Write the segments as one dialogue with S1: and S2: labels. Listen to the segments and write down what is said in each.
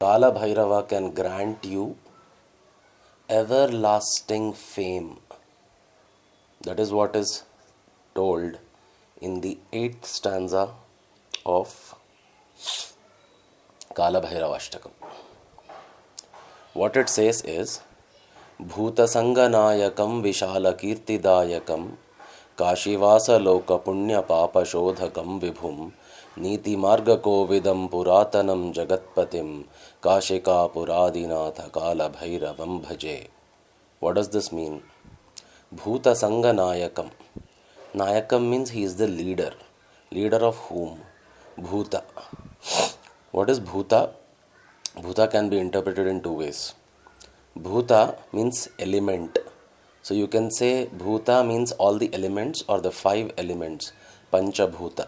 S1: Kalabhairava can grant you everlasting fame. That is what is told in the 8th stanza of Kalabhairava Ashtakam. What it says is, bhoota sanganayakam vishala kirtidayakam काशीवास लोक पुण्य पाप शोधकम विभुम नीति मार्ग कोविदम पुरातनम जगत्पतिम काशिका पुरादिनाथ काल भैरवम भजे. What does this mean? Bhoota Sangha Nayakam. Nayakam means he is the leader. Leader of whom? Bhoota. What is Bhoota? Bhoota can be interpreted in two ways. Bhoota means element. So you can say Bhoota means all the elements or the 5 elements. Pancha bhoota.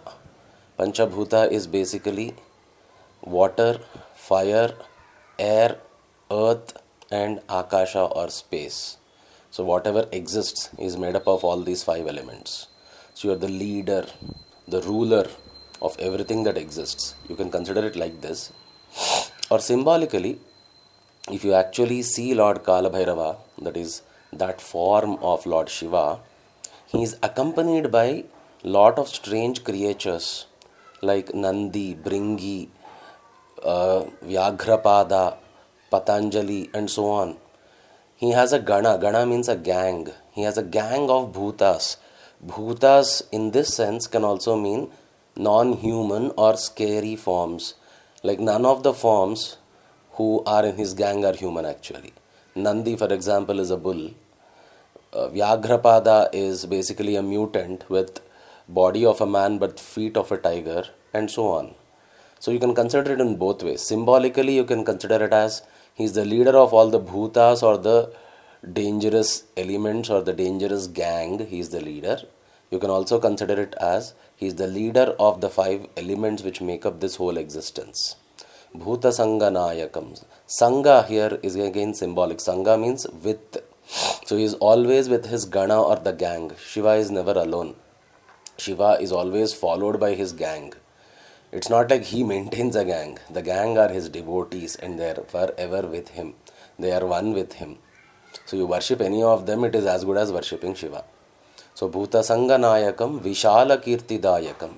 S1: Pancha bhoota is basically water, fire, air, earth and akasha or space. So whatever exists is made up of all these 5 elements. So you are the leader, the ruler of everything that exists. You can consider it like this. Or symbolically, if you actually see Lord Kalabhairava, that is that form of Lord Shiva, he is accompanied by lot of strange creatures like Nandi, Bringi, Vyaghrapada, Patanjali and so on. He has a gana. Gana means a gang. He has a gang of bhutas. Bhutas in this sense can also mean non-human or scary forms. Like none of the forms who are in his gang are human actually. Nandi, for example, is a bull. Vyaghrapada is basically a mutant with body of a man but feet of a tiger and so on. So you can consider it in both ways. Symbolically, you can consider it as he is the leader of all the bhutas or the dangerous elements or the dangerous gang. He is the leader. You can also consider it as he is the leader of the 5 elements which make up this whole existence. Bhoota Sangha Nayakam. Sangha here is again symbolic. Sangha means with. So he is always with his gana or the gang. Shiva is never alone. Shiva is always followed by his gang. It's not like he maintains a gang. The gang are his devotees and they are forever with him. They are one with him. So you worship any of them, it is as good as worshipping Shiva. So Bhoota Sangha Nayakam Vishala Kirtidayakam.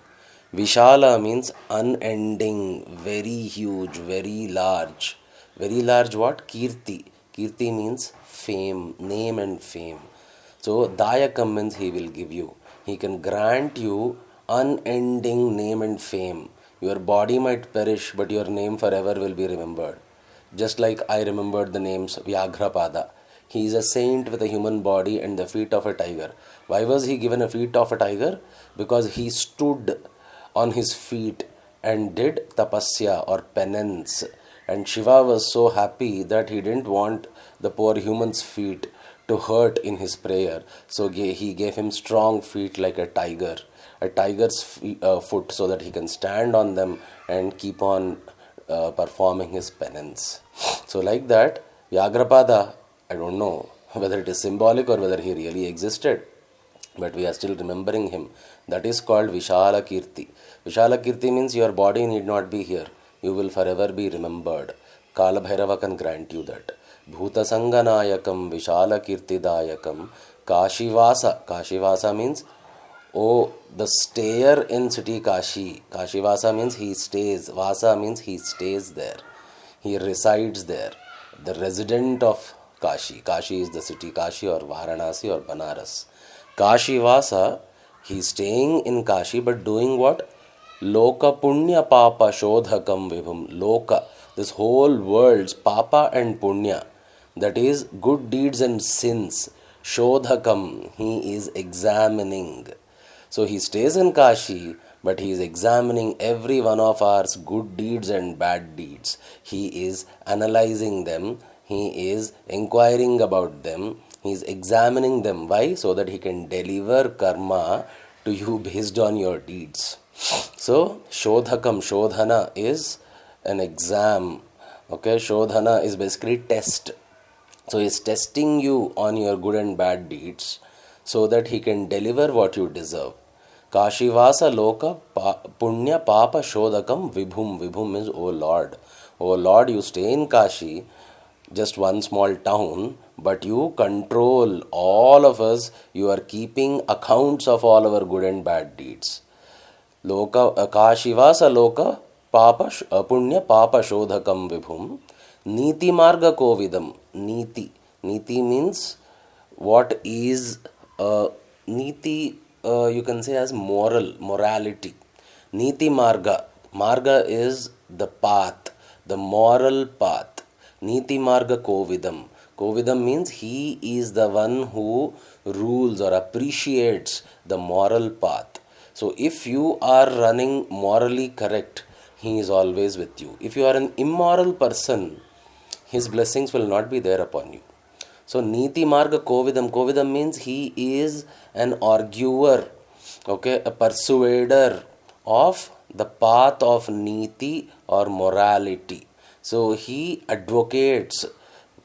S1: Vishala means unending, very huge, very large. Very large what? Kirti. Kirti means fame, name and fame. So Dayakam means he will give you. He can grant you unending name and fame. Your body might perish, but your name forever will be remembered. Just like I remembered the names Vyaghrapada. He is a saint with a human body and the feet of a tiger. Why was he given a feet of a tiger? Because he stood on his feet and did tapasya or penance. And Shiva was so happy that he didn't want the poor human's feet to hurt in his prayer. So he gave him strong feet like a tiger's foot, so that he can stand on them and keep on performing his penance. So like that, Vyaghrapada, I don't know whether it is symbolic or whether he really existed, but we are still remembering him. That is called Vishala Kirti. Vishala Kirti means your body need not be here. You will forever be remembered. Kalabhairava can grant you that. Bhoota Sanganayakam Vishala Kirtidayakam Kashivasa. Kashivasa means, oh, the stayer in city Kashi. Kashivasa means he stays. Vasa means he stays there. He resides there. The resident of Kashi. Kashi is the city Kashi or Varanasi or Banaras. Kashivasa, he is staying in Kashi but doing what? Loka Punya Papa Shodhakam Vibhum. Loka, this whole world's Papa and Punya, that is good deeds and sins. Shodhakam, he is examining. So he stays in Kashi, but he is examining every one of our good deeds and bad deeds. He is analyzing them. He is inquiring about them. He is examining them. Why? So that he can deliver karma to you based on your deeds. So, Shodhakam, Shodhana is an exam. Okay, Shodhana is basically test. So, he is testing you on your good and bad deeds so that he can deliver what you deserve. Kashivasa Loka Punya Papa Shodhakam Vibhum. Vibhum is, O Lord. Oh Lord, you stay in Kashi, just one small town, but you control all of us. You are keeping accounts of all our good and bad deeds. Loka Kashivasa Loka Papa Punya Papa Shodhakam Vibhum Niti Marga Kovidam. Niti means what is Niti, you can say as morality. Niti Marga is the path, the moral path. Niti Marga Kovidam. Kovidam means he is the one who rules or appreciates the moral path. So if you are running morally correct, he is always with you. If you are an immoral person, his blessings will not be there upon you. So Niti Marga Kovidam. Kovidam means he is an arguer, okay, a persuader of the path of Niti or morality. So he advocates.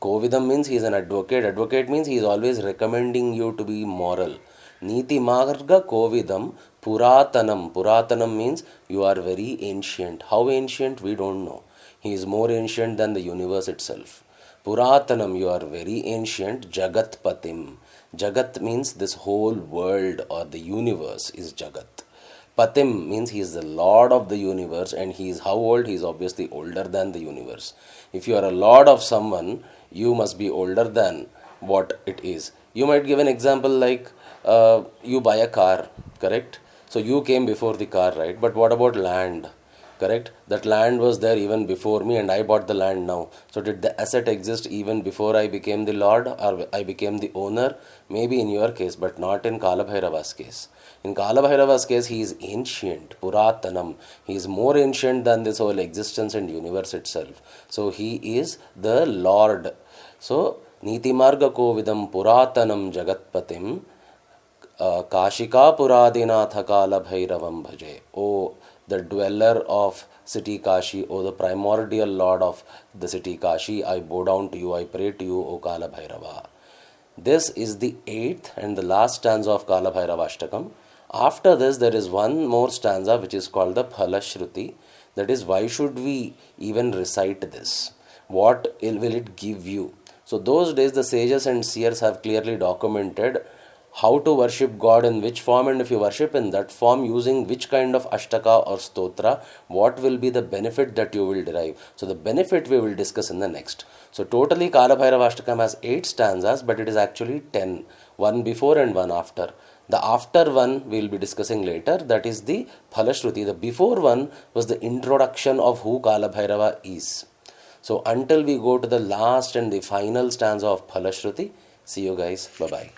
S1: Kovidam means he is an advocate. Advocate means he is always recommending you to be moral. Niti Marga Kovidam Puratanam. Puratanam means you are very ancient. How ancient? We don't know. He is more ancient than the universe itself. Puratanam, you are very ancient. Jagat Patim. Jagat means this whole world or the universe is Jagat. Patim means he is the Lord of the universe, and he is how old? He is obviously older than the universe. If you are a Lord of someone, you must be older than what it is. You might give an example like you buy a car, correct? So you came before the car, right? But what about land? Correct? That land was there even before me, and I bought the land now. So did the asset exist even before I became the lord or I became the owner? Maybe in your case, but not in Kalabhairava's case. In Kalabhairava's case, he is ancient, Puratanam. He is more ancient than this whole existence and universe itself. So he is the Lord. So Niti Marga Kovidam Puratanam Jagatpatim Kashika Puradinatha Kalabhairavam Bhaje. Oh, the dweller of city Kashi, O the primordial lord of the city Kashi, I bow down to you, I pray to you, O Kalabhairava. This is the 8th and the last stanza of Kalabhairava Ashtakam. After this, there is one more stanza which is called the Phalashruti. That is, why should we even recite this? What will it give you? So those days the sages and seers have clearly documented how to worship God in which form, and if you worship in that form using which kind of ashtaka or stotra, what will be the benefit that you will derive. So the benefit we will discuss in the next. So totally Kalabhairava Ashtakam has 8 stanzas, but it is actually 10. One before and one after. The after one we will be discussing later, that is the Phalashruti. The before one was the introduction of who Kalabhairava is. So until we go to the last and the final stanza of Phalashruti, see you guys. Bye-bye.